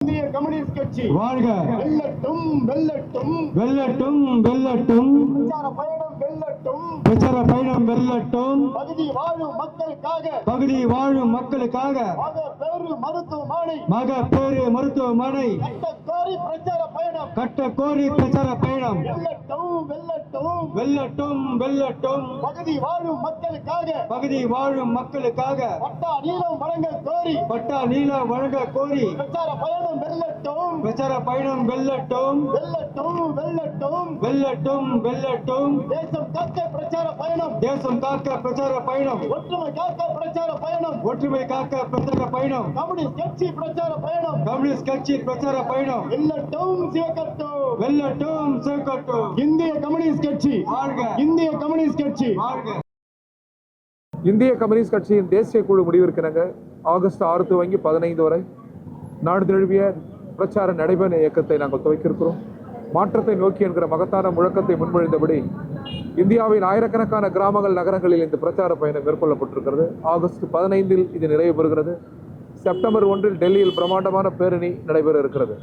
இந்திய கம்யூனிஸ்ட் கட்சி வாழ்க. வெல்லட்டும் வெல்லட்டும் வெல்லட்டும் வெல்லட்டும். பிரச்சார பயணம் வெல்லட்டும். பிரச்சார பயணம் வெல்லட்டும். பகுதி வாழும் மக்களுக்காக பகுதி வாழும் மக்களுக்காக மகப்பேறு மருத்துவமனை கட்டக்கோரி பிரச்சார பயணம் கட்டக்கோரி பிரச்சார பயணம் வெல்லட்டும் வெல்லட்டும் வெல்லட்டும் வெல்லட்டும். பகுதி வாழும் மக்களுக்காக பகுதி வாழும் மக்களுக்காக பட்டா நீளம் வழங்க கோரி பட்டா நீளம் வழங்க கோரி பிரச்சார பயணம் வெல்லட்டும் பிரச்சார பயணம் வெல்லட்டும் வெல்லட்டும் வெல்லட்டும் வெல்லட்டும் வெல்லட்டும். தேசம் காக்க பிரச்சார பயணம் தேசம் காக்க பிரச்சார பயணம் ஒற்றுமை காக்க பிரச்சார பயணம் ஒற்றுமை காக்க பிரச்சார பயணம் கம்யூனிஸ்ட் கட்சி பிரச்சார பயணம் கம்யூனிஸ்ட் கட்சி பிரச்சார பயணம் வெல்லட்டும் சிவக்கட்டும் வெல்லட்டும் சிவக்கட்டும். இந்திய கம்யூனிஸ்ட் கட்சி வாழ்க. இந்திய கம்யூனிஸ்ட் கட்சி வாழ்க. இந்திய கம்யூனிஸ்ட் கட்சியின் தேசிய குழு முடிவிருக்கிறாங்க. ஆகஸ்ட் 6 துவங்கி 15 வரை நாடு தழுவிய பிரச்சார நடைபெற இயக்கத்தை நாங்கள் துவக்கியிருக்கிறோம். மாற்றத்தை நோக்கி என்கிற மகத்தான முழக்கத்தை முன்மொழிந்தபடி இந்தியாவின் ஆயிரக்கணக்கான கிராமங்கள் நகரங்களில் இந்த பிரச்சார பயணம் மேற்கொள்ளப்பட்டிருக்கிறது. ஆகஸ்ட் 15 இது நிறைவு பெறுகிறது. செப்டம்பர் 1 டெல்லியில் பிரம்மாண்டமான பேரணி நடைபெற இருக்கிறது.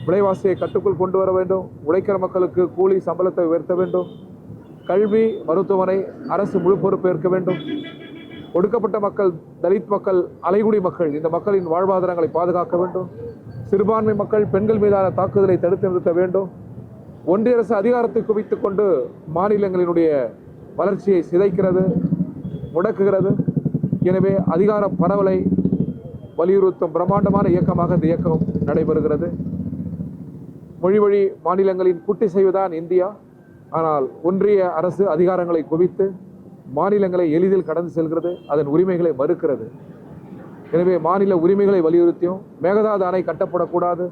விலைவாசியை கட்டுக்குள் கொண்டு வர வேண்டும், உழைக்கிற மக்களுக்கு கூலி சம்பளத்தை உயர்த்த வேண்டும், கல்வி மருத்துவமனை அரசு முழு பொறுப்பு ஏற்க வேண்டும், ஒடுக்கப்பட்ட மக்கள், தலித் மக்கள், அலைகுடி மக்கள், இந்த மக்களின் வாழ்வாதாரங்களை பாதுகாக்க வேண்டும், சிறுபான்மை மக்கள், பெண்கள் மீதான தாக்குதலை தடுத்து நிறுத்த வேண்டும், ஒன்றிய அரசு அதிகாரத்தை குவித்துக் கொண்டு மாநிலங்களினுடைய வளர்ச்சியை சிதைக்கிறது, முடக்குகிறது. எனவே அதிகார பரவலை வலியுறுத்தும் பிரம்மாண்டமான இயக்கமாக இந்த இயக்கம் நடைபெறுகிறது. மொழி வழி மாநிலங்களின் கூட்டு செய்வதுதான் இந்தியா. ஆனால் ஒன்றிய அரசு அதிகாரங்களை குவித்து மாநிலங்களை எளிதில் கடந்து செல்கிறது, அதன் உரிமைகளை மறுக்கிறது. எனவே மாநில உரிமைகளை வலியுறுத்தியும் மேகதாது அணை கட்டப்படக்கூடாது,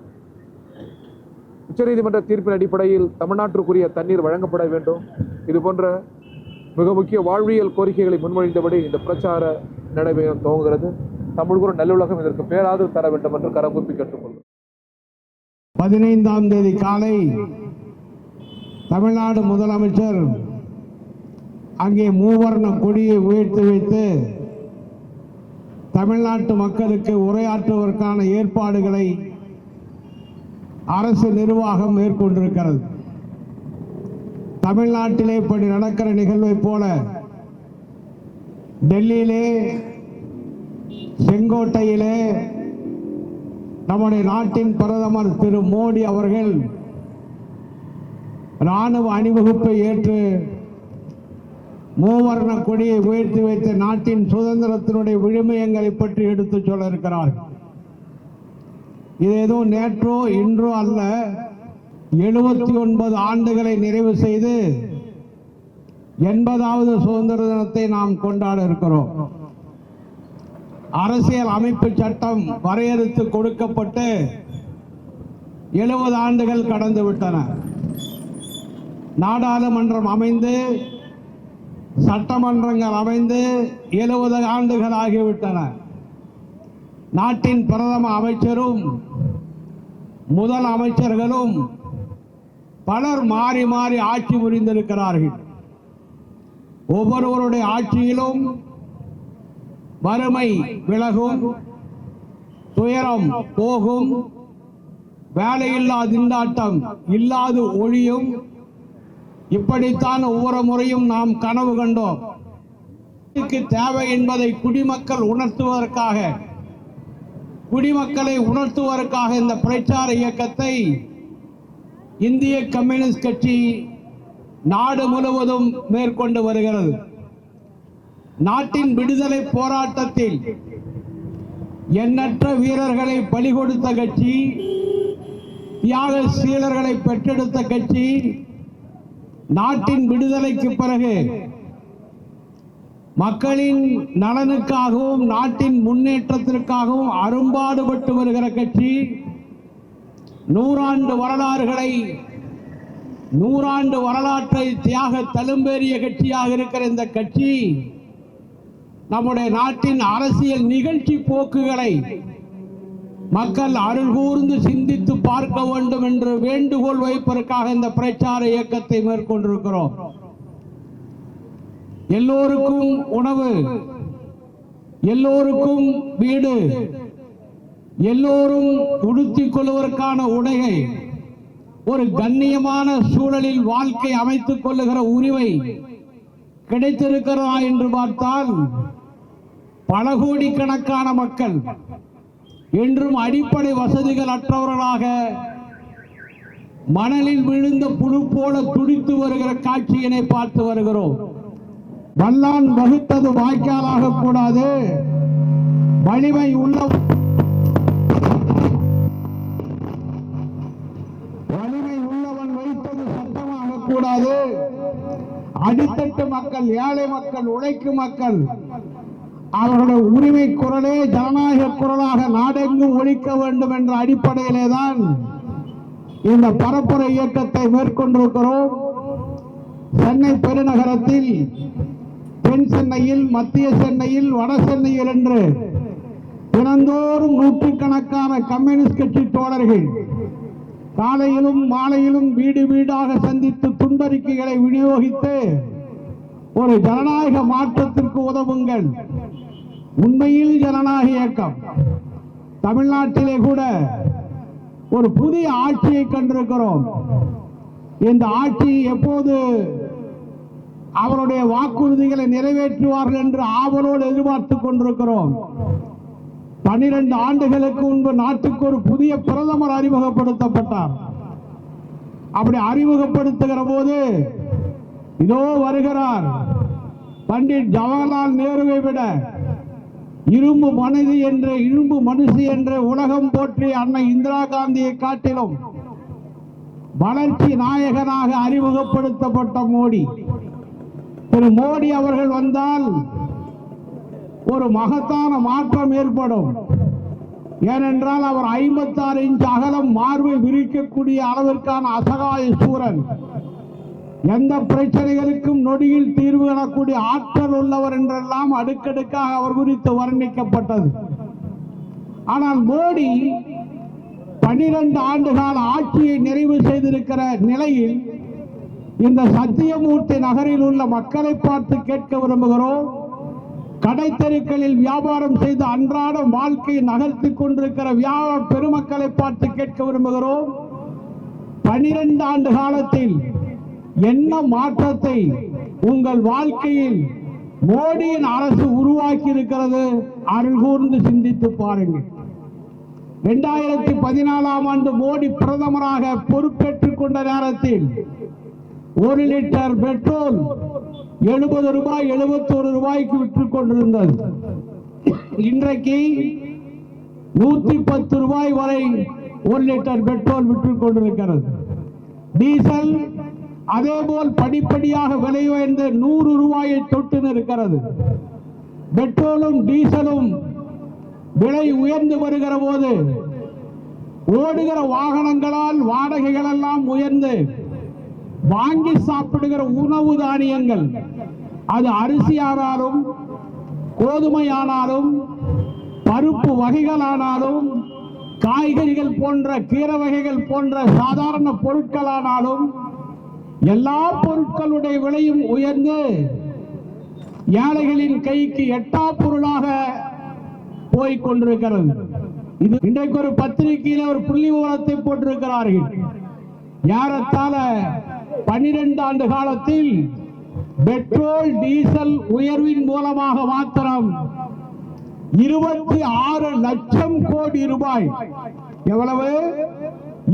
உச்சநீதிமன்ற தீர்ப்பின் அடிப்படையில் தமிழ்நாட்டிற்குரிய தண்ணீர் வழங்கப்பட வேண்டும், இது போன்ற மிக முக்கிய வாழ்வியல் கோரிக்கைகளை முன்மொழிந்தபடி இந்த பிரச்சார நடைபெறும் துவங்குகிறது. தமிழ்குரு நல்லுலகம் இதற்கு பேராதரவு தர வேண்டும் என்று கரங்கூப்பி கேட்டுக்கொள்கிறோம். 15ஆம் தேதி காலை தமிழ்நாடு முதலமைச்சர் அங்கே மூவர்ண கொடியை உயர்த்தி வைத்து தமிழ்நாட்டு மக்களுக்கு உரையாற்றுவதற்கான ஏற்பாடுகளை அரசு நிர்வாகம் மேற்கொண்டிருக்கிறது. தமிழ்நாட்டிலே இப்படி நடக்கிற நிகழ்வை போல டெல்லியிலே, செங்கோட்டையிலே நம்முடைய நாட்டின் பிரதமர் திரு மோடி அவர்கள் ராணுவ அணிவகுப்பை ஏற்று மூவர்ண கொடியை உயர்த்தி வைத்த நாட்டின் சுதந்திரத்தினுடைய விழுமியங்களை பற்றி எடுத்துச் சொல்ல இருக்கிறார். இது ஏதோ நேற்றோ இன்றோ அல்ல, 79 ஆண்டுகளை நிறைவு செய்து 80வது சுதந்திர தினத்தை நாம் கொண்டாட இருக்கிறோம். அரசியல் அமைப்பு சட்டம் வரையறுத்து கொடுக்கப்பட்டு 70 ஆண்டுகள் கடந்து விட்டன. நாடாளுமன்றம் அமைந்து, சட்டமன்றங்கள் அமைந்து 70 ஆண்டுகள் ஆகிவிட்டன. நாட்டின் பிரதம அமைச்சரும் முதல் அமைச்சர்களும் பலர் மாறி மாறி ஆட்சி புரிந்திருக்கிறார்கள். ஒவ்வொருவருடைய ஆட்சியிலும் வறுமை விலகும், துயரம் போகும், வேலையில்லா திண்டாட்டம் இல்லாது ஒழியும். இப்படித்தான் ஒவ்வொரு முறையும் நாம் கனவு கண்டோம். தேவை என்பதை குடிமக்கள் உணர்த்துவதற்காக, குடிமக்களை உணர்த்துவதற்காக இந்த பிரச்சார இயக்கத்தை இந்திய கம்யூனிஸ்ட் கட்சி நாடு முழுவதும் மேற்கொண்டு வருகிறது. நாட்டின் விடுதலை போராட்டத்தில் எண்ணற்ற வீரர்களை பலி கொடுத்த கட்சி, தியாக சீலர்களை பெற்றெடுத்த கட்சி, நாட்டின் விடுதலைக்கு பிறகு மக்களின் நலனுக்காகவும் நாட்டின் முன்னேற்றத்திற்காகவும் அரும்பாடுபட்டு வருகிற கட்சி, நூறாண்டு வரலாற்றை தியாக தழும்பேறிய கட்சியாக இருக்கிற இந்த கட்சி நம்முடைய நாட்டின் அரசியல் நிகழ்ச்சி போக்குகளை மக்கள் அருள் கூர்ந்து சிந்தித்து பார்க்க வேண்டும் என்று வேண்டுகோள் வைப்பதற்காக இந்த பிரச்சார இயக்கத்தை மேற்கொண்டிருக்கிறோம். எல்லோருக்கும் உணவு, எல்லோருக்கும் வீடு, எல்லோரும் உடுத்திக் கொள்வதற்கான உடையை ஒரு கண்ணியமான சூழலில் வாழ்க்கை அமைத்துக் கொள்ளுகிற உரிமை கிடைத்திருக்கிறதா என்று பார்த்தால் பல கோடிக்கணக்கான மக்கள் என்றும் அடிப்படை வசதிகள் அற்றவர்களாக மணலில் விழுந்த புழு போல துடித்து வருகிற காட்சியினை பார்த்து வருகிறோம். வல்லான் வகுத்தது வாய்க்காலாக கூடாது, வலிமை உள்ளவன் வைத்தது சட்டமாக கூடாது. அடித்தட்டு மக்கள், ஏழை மக்கள், உழைக்கும் மக்கள் அவர்களுடைய உரிமை குரலே ஜனநாயக குரலாக நாடெங்கும் ஒழிக்க வேண்டும் என்ற அடிப்படையிலே தான் இந்த பரப்புரை இயக்கத்தை மேற்கொண்டிருக்கிறோம். சென்னை பெருநகரத்தில் தென் சென்னையில், மத்திய சென்னையில், வட சென்னையில் என்று தினந்தோறும் நூற்றுக்கணக்கான கம்யூனிஸ்ட் கட்சி தோழர்கள் காலையிலும் மாலையிலும் வீடு வீடாக சந்தித்து துண்டறிக்கைகளை விநியோகித்து ஒரு ஜனநாயக மாற்றத்திற்கு உதவுங்கள். உண்மையில் ஜனநாயக இயக்கம் தமிழ்நாட்டிலே கூட ஒரு புதிய ஆட்சியை கண்டிருக்கிறோம். இந்த ஆட்சி எப்போது அவருடைய வாக்குறுதிகளை நிறைவேற்றுவார்கள் என்று ஆவலோடு எதிர்பார்த்துக் கொண்டிருக்கிறோம். 12 ஆண்டுகளுக்கு முன்பு நாட்டுக்கு ஒரு புதிய பிரதமர் அறிமுகப்படுத்தப்பட்டார். அப்படி அறிமுகப்படுத்துகிற போது இதோ வருகிறார் பண்டிட் ஜவஹர்லால் நேருவை விட இரும்பு மனிதி என்று, இரும்பு மனுஷி என்று உலகம் போற்றி அன்னை இந்திரா காந்தியை காட்டிலும் வளர்ச்சி நாயகனாக அறிமுகப்படுத்தப்பட்ட மோடி. திரு மோடி அவர்கள் வந்தால் ஒரு மகத்தான மாற்றம் ஏற்படும். ஏனென்றால் அவர் 56 இன்ச் அகலம் மார்பை விரிக்கக்கூடிய அளவிற்கான அசகாய சூரன், எந்த பிரச்சனைகளுக்கும் நொடியில் தீர்வு காணக்கூடிய ஆற்றல் உள்ளவர் என்றெல்லாம் அடுக்கடுக்காக அவர் குறித்து வர்ணிக்கப்பட்டது. ஆனால் மோடி 12 ஆண்டுகால ஆட்சியை நிறைவு செய்திருக்கிற நிலையில் இந்த சத்தியமூர்த்தி நகரில் உள்ள மக்களை பார்த்து கேட்க விரும்புகிறோம். கடைத்தெருக்களில் வியாபாரம் செய்து அன்றாட வாழ்க்கையை நகர்த்தி கொண்டிருக்கிற வியாபார பெருமக்களை பார்த்து கேட்க விரும்புகிறோம். 12 ஆண்டு காலத்தில் என்ன மாற்றத்தை உங்கள் வாழ்க்கையில் மோடியின் அரசு உருவாக்கி இருக்கிறது? அருள் கூர்ந்து சிந்தித்து பாருங்கள். 2014ஆம் ஆண்டு மோடி பிரதமராக பொறுப்பேற்றுக் கொண்ட நேரத்தில் 1 லிட்டர் பெட்ரோல் 70 ரூபாய் 71 ரூபாய்க்கு விற்றுக் கொண்டிருந்தது. இன்றைக்கு 110 ரூபாய் வரை 1 லிட்டர் பெட்ரோல் விற்றுக் கொண்டிருக்கிறது. டீசல் அதேபோல் படிப்படியாக விலை உயர்ந்து 100 ரூபாயை தொட்டு இருக்கிறது. பெட்ரோலும் டீசலும் விலை உயர்ந்து வருகிற போது ஓடுகிற வாகனங்களால் வாடகைகள் எல்லாம் உயர்ந்து வாங்கி சாப்பிடுகிற உணவு தானியங்கள், அது அரிசியானாலும் கோதுமையானாலும் பருப்பு வகைகளானாலும் காய்கறிகள் போன்ற கீரை வகைகள் போன்ற சாதாரண பொருட்களானாலும் எல்லா பொருட்களுடைய விலையும் உயர்ந்து ஏழைகளின் கைக்கு எட்டா பொருளாக போய் கொண்டிருக்கிறது. இது இன்றைக்கு ஒரு பத்திரிகையில ஒரு புள்ளி விவரத்தை போட்டிருக்கிறார்கள். ஏறத்தாழ 12 ஆண்டு காலத்தில் பெட்ரோல் டீசல் உயர்வின் மூலமாக மாத்திரம் 26 லட்சம் கோடி ரூபாய், எவ்வளவு?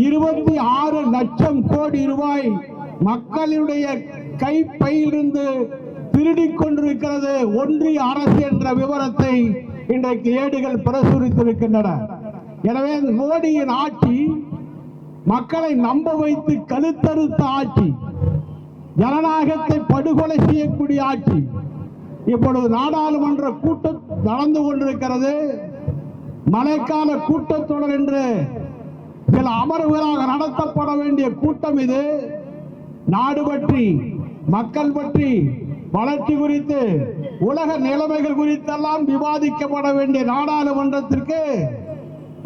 26 லட்சம் கோடி ரூபாய் மக்களுடைய கைப்பையிலிருந்து திருடிக் கொண்டிருக்கிறது ஒன்றிய அரசு என்ற விவரத்தை இன்றைக்கு ஏடுகள் பிரசுரித்திருக்கின்றன. எனவே மோடியின் ஆட்சி மக்களை நம்ப வைத்து கழுத்தறுத்த ஆட்சி, ஜனநாயகத்தை படுகொலை செய்யக்கூடிய ஆட்சி. இப்பொழுது நாடாளுமன்ற கூட்டம் நடந்து கொண்டிருக்கிறது. மழைக்கால கூட்டத்தொடர் என்று சில அமர்வுகளாக நடத்தப்பட வேண்டிய கூட்டம் இது. நாடு பற்றி, மக்கள் பற்றி, வளர்ச்சி குறித்து, உலக நிலைமைகள் குறித்தெல்லாம் விவாதிக்கப்பட வேண்டிய நாடாளுமன்றத்திற்கு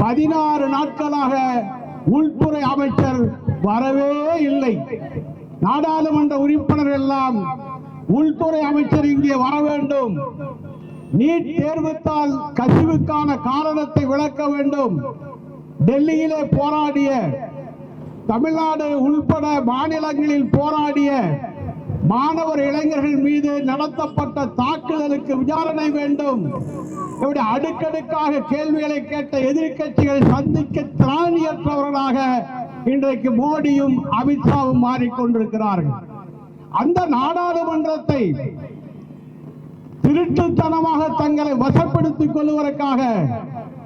16 நாட்களாக உள்துறை அமைச்சர் வரவே இல்லை. நாடாளுமன்ற உறுப்பினர்கள் எல்லாம் உள்துறை அமைச்சர் இங்கே வர வேண்டும், நீட் தேர்வுத்தால் கசிவுக்கான காரணத்தை விளக்க வேண்டும். டெல்லியிலே போராடிய, தமிழ்நாடு உள்பட மாநிலங்களில் போராடிய மாணவர் இளைஞர்கள் மீது நடத்தப்பட்ட தாக்குதலுக்கு விசாரணை வேண்டும். இப்படி அடுக்கடுக்காக கேள்விகளை கேட்ட எதிர்க்கட்சிகள் சந்திக்க திராணியற்றவர்களாக இன்றைக்கு மோடியும் அமித்ஷாவும் மாறிக்கொண்டிருக்கிறார்கள். அந்த நாடாளுமன்றத்தை திருட்டுத்தனமாக தங்களை வசப்படுத்திக் கொள்வதற்காக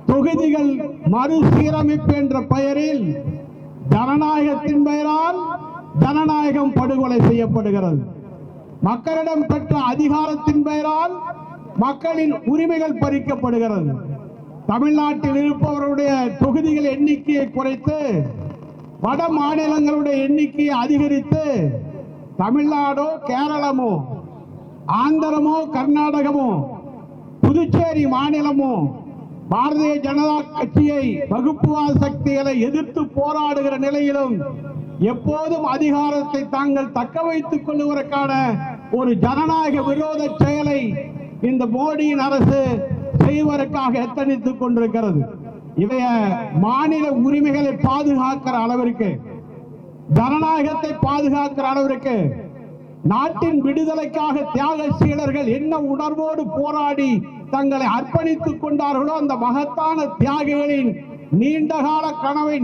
தொகுதிகள் மறுசீரமைப்பு என்ற பெயரில் ஜனநாயகத்தின் பெயரால் ஜனநாயகம் படுகொலை செய்யப்படுகிறது. மக்களிடம் பெற்ற அதிகாரத்தின் பெயரால் மக்களின் உரிமைகள் பறிக்கப்படுகிறது. தமிழ்நாட்டில் இருப்பவருடைய தொகுதிகள் எண்ணிக்கையை குறைத்து வட மாநிலங்களுடைய எண்ணிக்கையை அதிகரித்து தமிழ்நாடோ கேரளமோ ஆந்திரமோ கர்நாடகமோ புதுச்சேரி மாநிலமோ பாரதிய ஜனதா கட்சியை வகுப்புவாத சக்திகளை எதிர்த்து போராடுகிற நிலையிலும் எப்போதும் அதிகாரத்தை தாங்கள் தக்க வைத்துக் கொள்வதற்கான ஒரு ஜனநாயக விரோத செயலை இந்த மோடியின் அரசு செய்வதற்காக எத்தனித்துக் கொண்டிருக்கிறது. இவைய மாநில உரிமைகளை பாதுகாக்கிற அளவிற்கு, ஜனநாயகத்தை பாதுகாக்கிற அளவிற்கு, நாட்டின் விடுதலைக்காக தியாகசீலர்கள் என்ன உணர்வோடு போராடி தங்களை அர்ப்பணித்துக் கொண்டார்களோ அந்த மகத்தான தியாகிகளின் நீண்டகால கனவை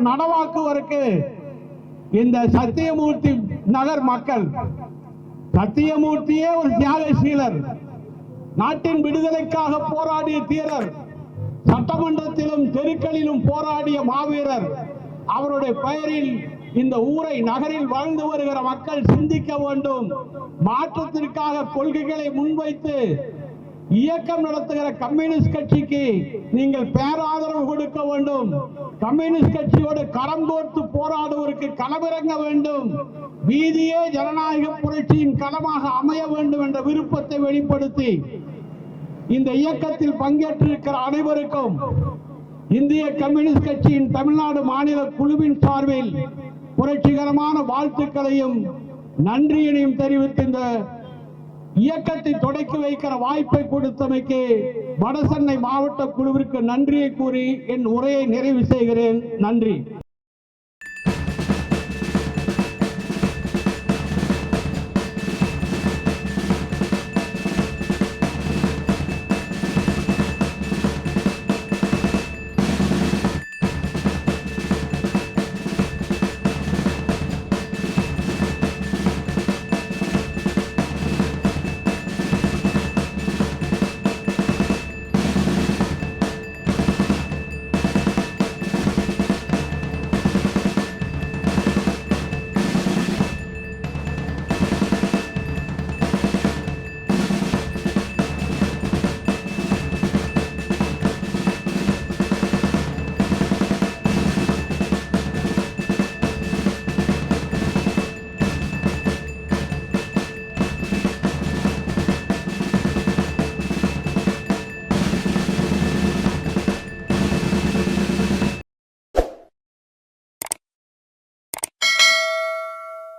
நனவாக்குவதற்கு இந்த சத்தியமூர்த்தி நகர் மக்கள், சத்தியமூர்த்தியே ஒரு தியாகசீலர், நாட்டின் விடுதலைக்காக போராடிய தீரர், சட்டமன்றத்திலும் தெருக்களிலும் போராடிய மாவீரர், அவருடைய பெயரில் இந்த ஊரை நகரில் வாழ்ந்து வருகிற மக்கள் சிந்திக்க வேண்டும். மாற்றத்திற்காக கொள்கைகளை முன்வைத்து இயக்கம் நடத்துகிற கம்யூனிஸ்ட் கட்சிக்கு நீங்கள் பேராதரவு கொடுக்க வேண்டும். கம்யூனிஸ்ட் கட்சியோடு கரம் கோர்த்து போராடுவதற்கு களமிறங்க வேண்டும். வீதியே ஜனநாயக புரட்சியின் களமாக அமைய வேண்டும் என்ற விருப்பத்தை வெளிப்படுத்தி இந்த இயக்கத்தில் பங்கேற்றிருக்கிற அனைவருக்கும் இந்திய கம்யூனிஸ்ட் கட்சியின் தமிழ்நாடு மாநில குழுவின் சார்பில் புரட்சிகரமான வாழ்த்துக்களையும் நன்றியினையும் தெரிவித்து இந்த இயக்கத்தை தொடக்கி வைக்கிற வாய்ப்பை கொடுத்தமைக்கு வடசென்னை மாவட்ட குழுவிற்கு நன்றியை கூறி என் உரையை நிறைவு செய்கிறேன். நன்றி.